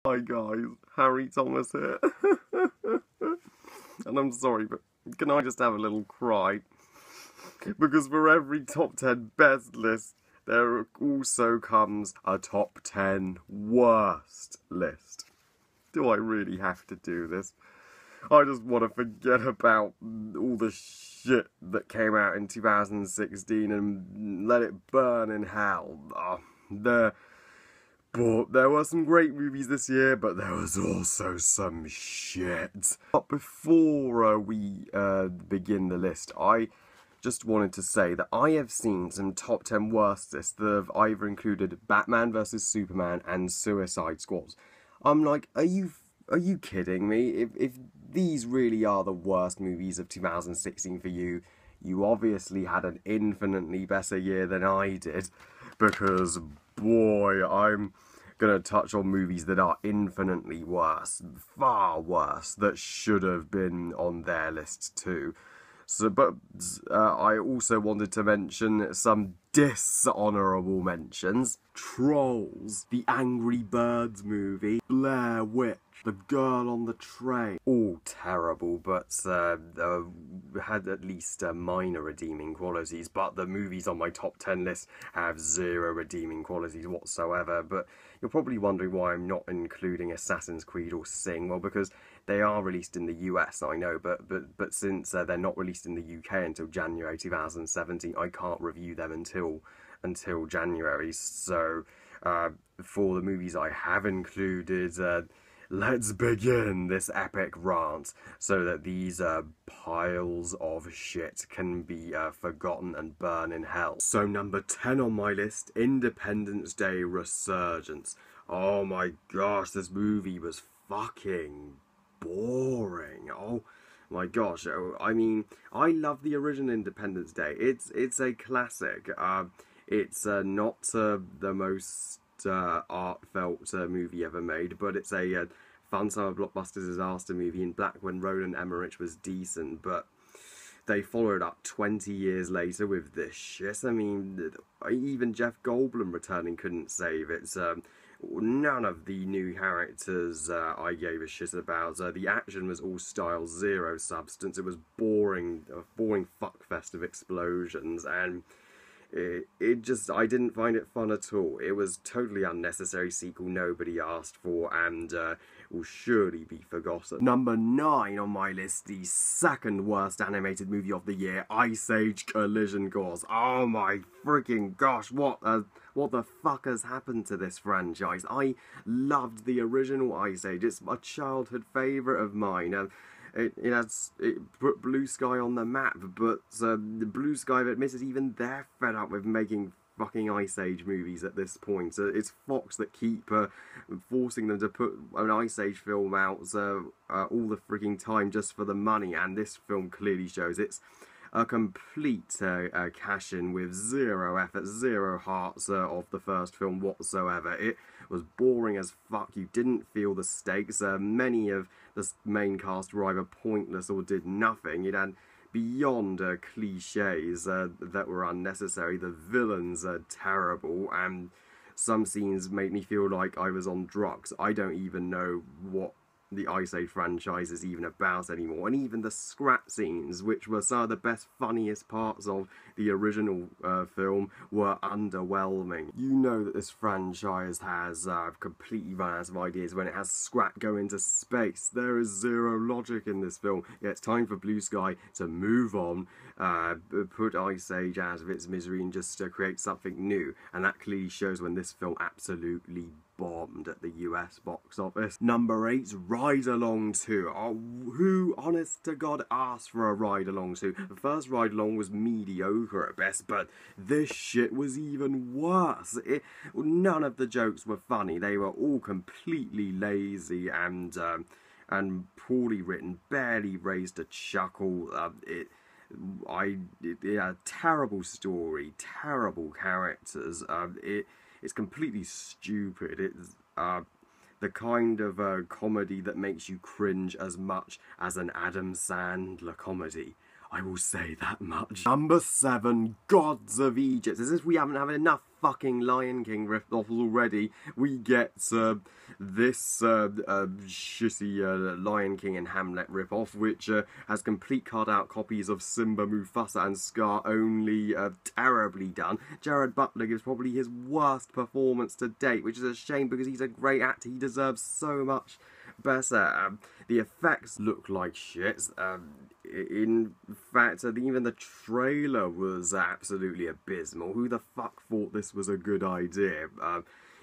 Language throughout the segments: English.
Hi guys, Harry Thomas here. And I'm sorry, but can I just have a little cry? Because for every top 10 best list, there also comes a top 10 worst list. Do I really have to do this? I just want to forget about all the shit that came out in 2016 and let it burn in hell. But there were some great movies this year, but there was also some shit. But before we begin the list, I just wanted to say that I have seen some top 10 worst lists that have either included Batman vs Superman and Suicide Squad. I'm like, are you kidding me? If these really are the worst movies of 2016 for you, you obviously had an infinitely better year than I did, because boy, I'm gonna touch on movies that are infinitely worse, far worse, that should have been on their list too. So, but I also wanted to mention some dishonourable mentions. Trolls, the Angry Birds movie, Blair Witch, The Girl on the Train. All terrible, but had at least minor redeeming qualities. But the movies on my top 10 list have zero redeeming qualities whatsoever. But you're probably wondering why I'm not including Assassin's Creed or Sing. Well, because they are released in the US, I know, but since they're not released in the UK until January 2017, I can't review them until January. So for the movies I have included, let's begin this epic rant so that these piles of shit can be forgotten and burn in hell. So number 10 on my list, Independence Day Resurgence. Oh my gosh, this movie was fucking boring. Oh my gosh. I mean, I love the original Independence Day. It's a classic. It's not the most heartfelt movie ever made, but it's a fun summer blockbuster disaster movie in black when Roland Emmerich was decent, but they followed up 20 years later with this shit. I mean, even Jeff Goldblum returning couldn't save it. None of the new characters I gave a shit about. The action was all style, zero substance. It was boring, a boring fuckfest of explosions, and I didn't find it fun at all. It was totally unnecessary sequel nobody asked for, and will surely be forgotten. Number 9 on my list, the second worst animated movie of the year, Ice Age Collision Course. Oh my freaking gosh, what the fuck has happened to this franchise? I loved the original Ice Age. It's a childhood favourite of mine. It put Blue Sky on the map, but the Blue Sky have admitted even they're fed up with making fucking Ice Age movies at this point. It's Fox that keep forcing them to put an Ice Age film out all the freaking time just for the money, and this film clearly shows it's a complete cash-in with zero effort, zero hearts of the first film whatsoever. It was boring as fuck. You didn't feel the stakes. Many of the main cast were either pointless or did nothing. It had beyond cliches that were unnecessary. The villains are terrible, and some scenes made me feel like I was on drugs. I don't even know what the Ice Age franchise is even about anymore, and even the scrap scenes, which were some of the best, funniest parts of the original film, were underwhelming. You know that this franchise has completely run out of ideas when it has scrap go into space. There is zero logic in this film. Yeah, it's time for Blue Sky to move on, put Ice Age out of its misery and just create something new, and that clearly shows when this film absolutely bombed at the US box office. Number 8, Ride Along 2. Oh, who, honest to God, asked for a Ride Along 2? The first Ride Along was mediocre at best, but this shit was even worse. None of the jokes were funny. They were all completely lazy and poorly written, barely raised a chuckle. Terrible story, terrible characters. It's completely stupid. It's the kind of comedy that makes you cringe as much as an Adam Sandler comedy. I will say that much. Number 7, Gods of Egypt. As if we haven't had enough fucking Lion King riff-off already. We get this shitty Lion King and Hamlet riff-off, which has complete cut-out copies of Simba, Mufasa and Scar, only terribly done. Gerard Butler gives probably his worst performance to date, which is a shame because he's a great actor. He deserves so much better. The effects look like shit. In fact, even the trailer was absolutely abysmal. Who the fuck thought this was a good idea?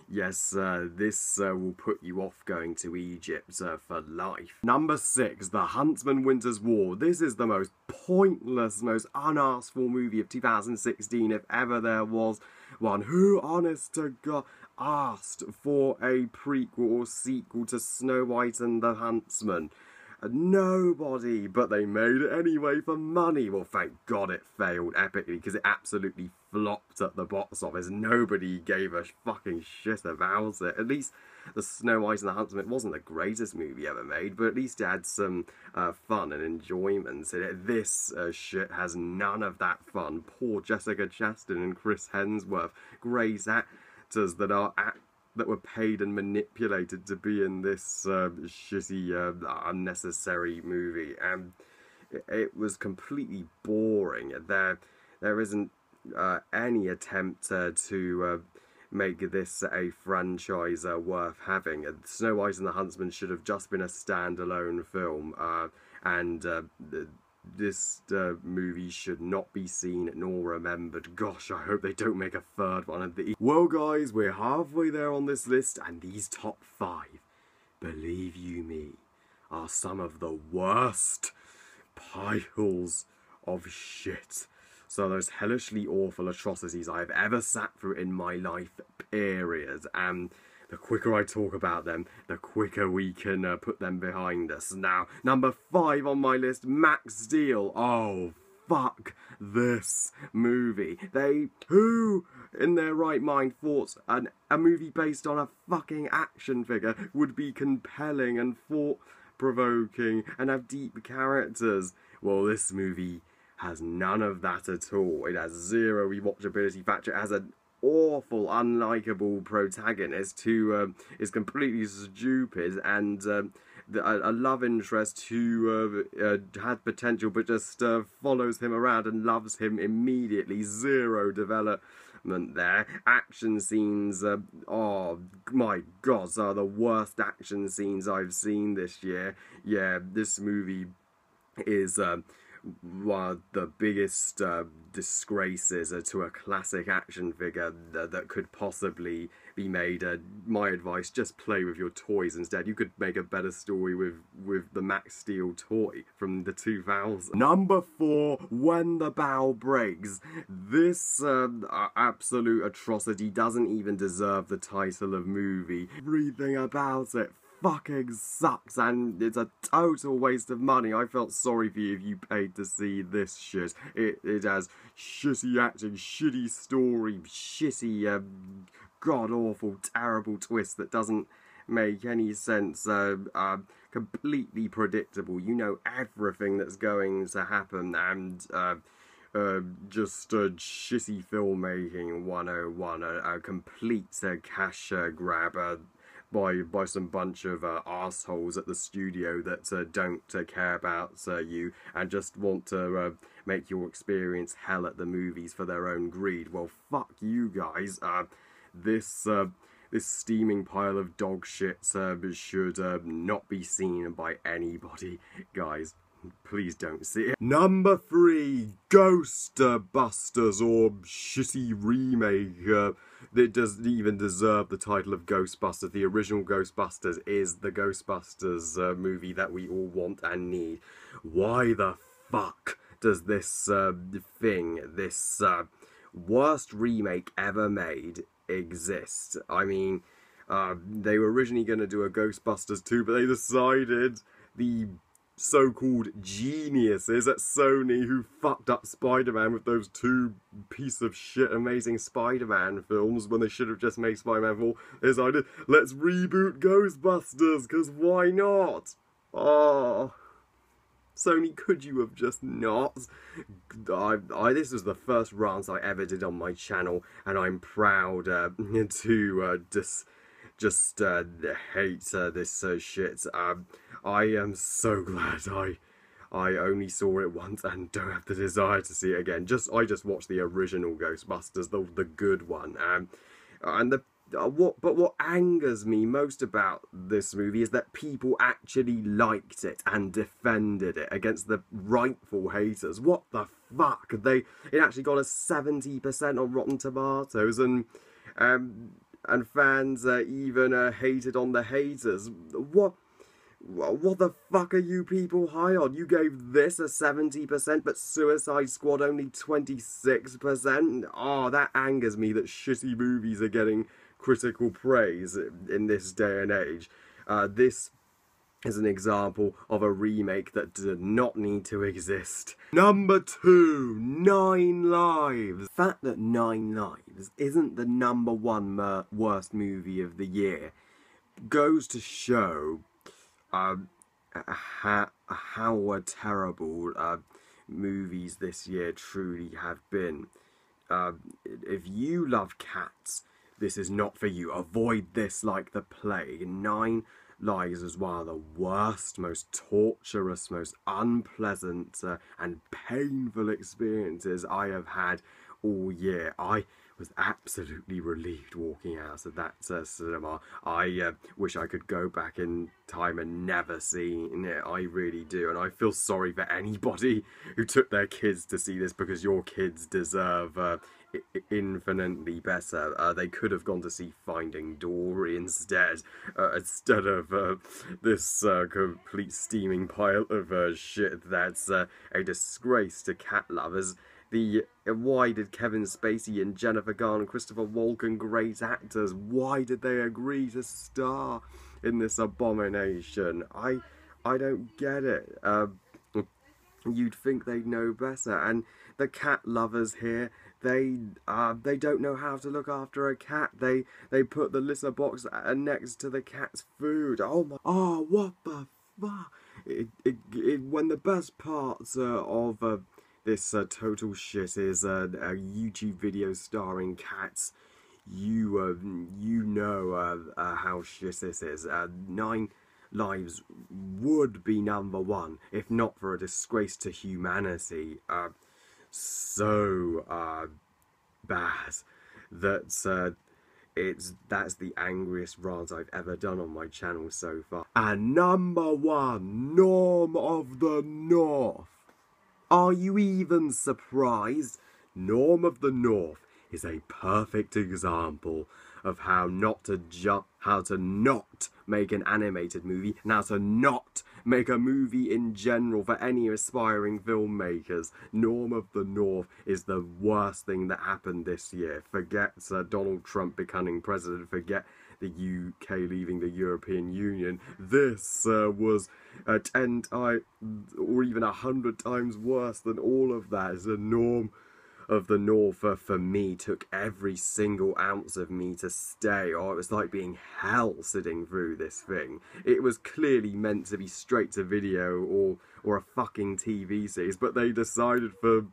Yes, this will put you off going to Egypt for life. Number 6, The Huntsman Winter's War. This is the most pointless, most unasked for movie of 2016, if ever there was one. Who, honest to God, asked for a prequel or sequel to Snow White and the Huntsman? Nobody, but they made it anyway for money. Well, thank God it failed epically, because it absolutely flopped at the box office. Nobody gave a fucking shit about it. At least the Snow White and the Huntsman, it wasn't the greatest movie ever made, but at least it had some fun and enjoyment in it. This shit has none of that fun. Poor Jessica Chastain and Chris Hemsworth, great actors that were paid and manipulated to be in this shitty, unnecessary movie, and it was completely boring. There isn't any attempt to make this a franchise worth having. Snow White and the Huntsman should have just been a standalone film, and this movie should not be seen nor remembered. Gosh, I hope they don't make a third one of these. Well guys, we're halfway there on this list, and these top 5, believe you me, are some of the worst piles of shit. So those hellishly awful atrocities I've ever sat through in my life, period. And the quicker I talk about them, the quicker we can put them behind us. Now, number 5 on my list, Max Steel. Oh, fuck this movie. Who in their right mind thought a movie based on a fucking action figure would be compelling and thought-provoking and have deep characters? Well, this movie has none of that at all. It has zero rewatchability factor. It has an awful, unlikable protagonist who is completely stupid, and a love interest who had potential but just follows him around and loves him immediately. Zero development there. Action scenes, oh my god, are the worst action scenes I've seen this year. Yeah, this movie is one of the biggest disgraces to a classic action figure that could possibly be made. My advice, just play with your toys instead. You could make a better story with the Max Steel toy from the 2000s. Number 4, When the Bow Breaks. This absolute atrocity doesn't even deserve the title of movie. Everything about it fucking sucks, and it's a total waste of money. I felt sorry for you if you paid to see this shit. It has shitty acting, shitty story, shitty, god-awful, terrible twist that doesn't make any sense. Completely predictable. You know everything that's going to happen, and just shitty filmmaking 101, a complete cash grab by some bunch of arseholes at the studio that don't care about you and just want to make your experience hell at the movies for their own greed. Well, fuck you guys. This steaming pile of dog shit should not be seen by anybody, guys. Please don't see it. Number 3, Ghostbusters, or shitty remake that doesn't even deserve the title of Ghostbusters. The original Ghostbusters is the Ghostbusters movie that we all want and need. Why the fuck does this this worst remake ever made exist? I mean, they were originally going to do a Ghostbusters 2, but they decided, the so-called geniuses at Sony who fucked up Spider-Man with those 2 piece of shit amazing Spider-Man films when they should have just made Spider-Man 4, they decided, let's reboot Ghostbusters, because why not? Oh, Sony, could you have just not? This was the first rant I ever did on my channel, and I'm proud to just hate this shit. I am so glad I only saw it once and don't have the desire to see it again. I just watched the original Ghostbusters, the good one, and what angers me most about this movie is that people actually liked it and defended it against the rightful haters. What the fuck? It actually got a 70% on Rotten Tomatoes, and fans even hated on the haters. What the fuck are you people high on? You gave this a 70%, but Suicide Squad only 26%? Oh, that angers me that shitty movies are getting critical praise in this day and age. This is an example of a remake that did not need to exist. Number 2, 9 Lives. The fact that 9 Lives isn't the #1 worst movie of the year goes to show how terrible movies this year truly have been. If you love cats, this is not for you. Avoid this like the plague. 9 Lives is one of the worst, most torturous, most unpleasant and painful experiences I have had all year. I was absolutely relieved walking out of that cinema. I wish I could go back in time and never seen it. I really do, and I feel sorry for anybody who took their kids to see this, because your kids deserve infinitely better. They could have gone to see Finding Dory instead of this complete steaming pile of shit that's a disgrace to cat lovers. Why did Kevin Spacey and Jennifer Garner and Christopher Walken, great actors, why did they agree to star in this abomination? I don't get it. You'd think they'd know better. And the cat lovers here, they don't know how to look after a cat. They put the litter box next to the cat's food. Oh, what the fuck? When the best parts of this total shit is a YouTube video starring cats, you know how shit this is. 9 Lives would be #1 if not for a disgrace to humanity. So bad that that's the angriest rant I've ever done on my channel so far. And #1, Norm of the North. Are you even surprised? Norm of the North is a perfect example of how to not make an animated movie, and how to not make a movie in general for any aspiring filmmakers. Norm of the North is the worst thing that happened this year. Forget Donald Trump becoming president, forget the UK leaving the European Union. This was 10 times or even 100 times worse than all of that. The Norm of the North for me took every single ounce of me to stay. Oh, it was like being hell sitting through this thing. It was clearly meant to be straight to video or a fucking TV series, but they decided, for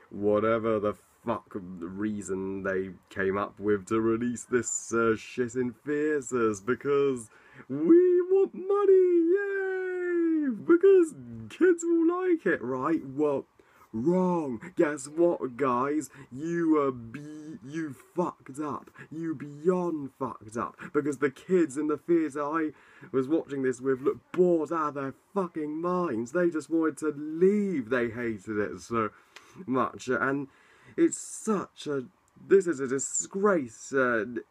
whatever the fuck reason they came up with, to release this shit in theatres because we want money, yay! Because kids will like it, right? Well, wrong. Guess what, guys? You fucked up. You beyond fucked up. Because the kids in the theatre I was watching this with looked bored out of their fucking minds. They just wanted to leave. They hated it so much. And it's such a... This is a disgrace to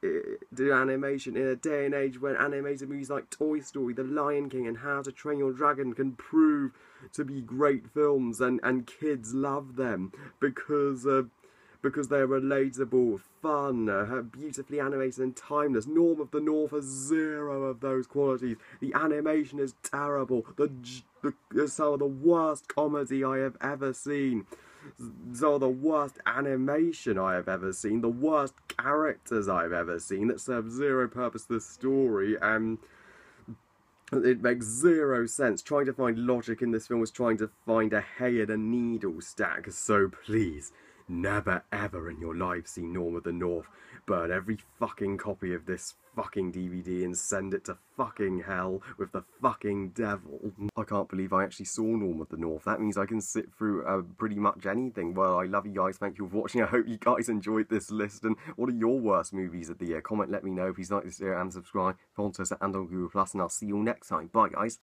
animation in a day and age when animated movies like Toy Story, The Lion King and How to Train Your Dragon can prove to be great films, and kids love them because they're relatable, fun, beautifully animated and timeless. Norm of the North has 0 of those qualities. The animation is terrible. Some of the worst comedy I have ever seen. Some of the worst animation I have ever seen. The worst characters I've ever seen that serve 0 purpose to the story. It makes zero sense. Trying to find logic in this film was trying to find a hay and a needle stack. So please, never ever in your life see Norm of the North. Burn every fucking copy of this fucking DVD and send it to fucking hell with the fucking devil. I can't believe I actually saw Norm of the North. That means I can sit through pretty much anything. Well, I love you guys. Thank you for watching. I hope you guys enjoyed this list. And what are your worst movies of the year? Comment, let me know. Please like this video and subscribe. Follow us and on Google+, and I'll see you all next time. Bye, guys.